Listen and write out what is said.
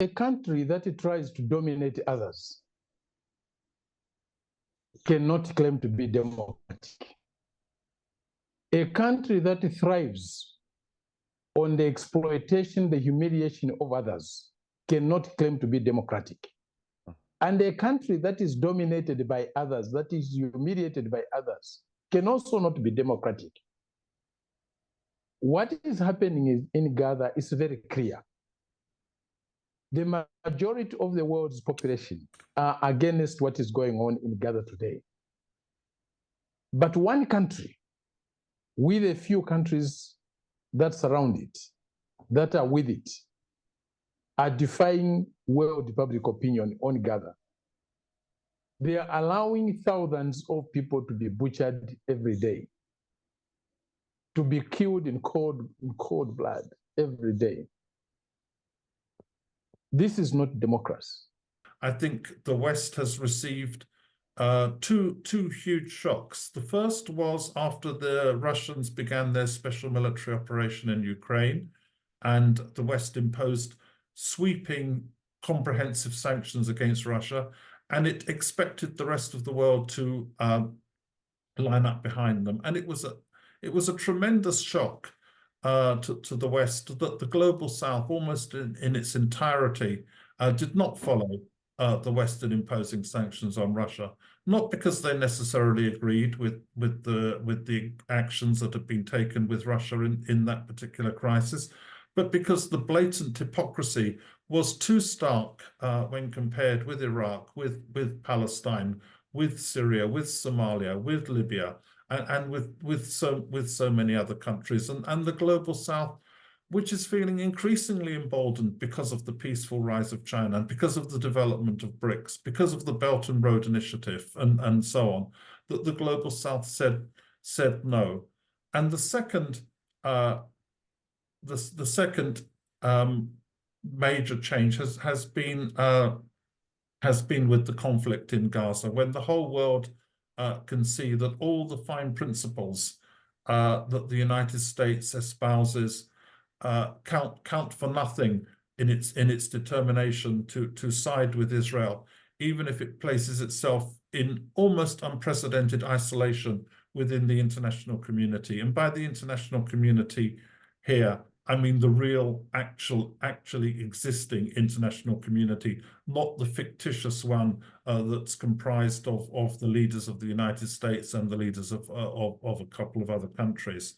A country that tries to dominate others cannot claim to be democratic. A country that thrives on the exploitation, the humiliation of others cannot claim to be democratic. And a country that is dominated by others, that is humiliated by others, can also not be democratic. What is happening in Gaza is very clear. The majority of the world's population are against what is going on in Gaza today. But one country, with a few countries that surround it, that are with it, are defying world public opinion on Gaza. They are allowing thousands of people to be butchered every day, to be killed in cold blood every day. This is not democracy. I think the West has received two huge shocks. The first was after the Russians began their special military operation in Ukraine, and the West imposed sweeping, comprehensive sanctions against Russia, and it expected the rest of the world to line up behind them. And it was a tremendous shock to the West that the global South, almost in its entirety, did not follow the West in imposing sanctions on Russia, not because they necessarily agreed with the actions that have been taken with Russia in that particular crisis, but because the blatant hypocrisy was too stark when compared with Iraq, with Palestine, with Syria, with Somalia, with Libya, and with so many other countries, and the global South, which is feeling increasingly emboldened because of the peaceful rise of China and because of the development of BRICS, because of the Belt and Road Initiative, and so on, that the global South said no. And the second major change has been with the conflict in Gaza, when the whole world can see that all the fine principles that the United States espouses count for nothing in its determination to side with Israel, even if it places itself in almost unprecedented isolation within the international community. And by the international community here, I mean the real, actually existing international community, not the fictitious one that's comprised of the leaders of the United States and the leaders of a couple of other countries.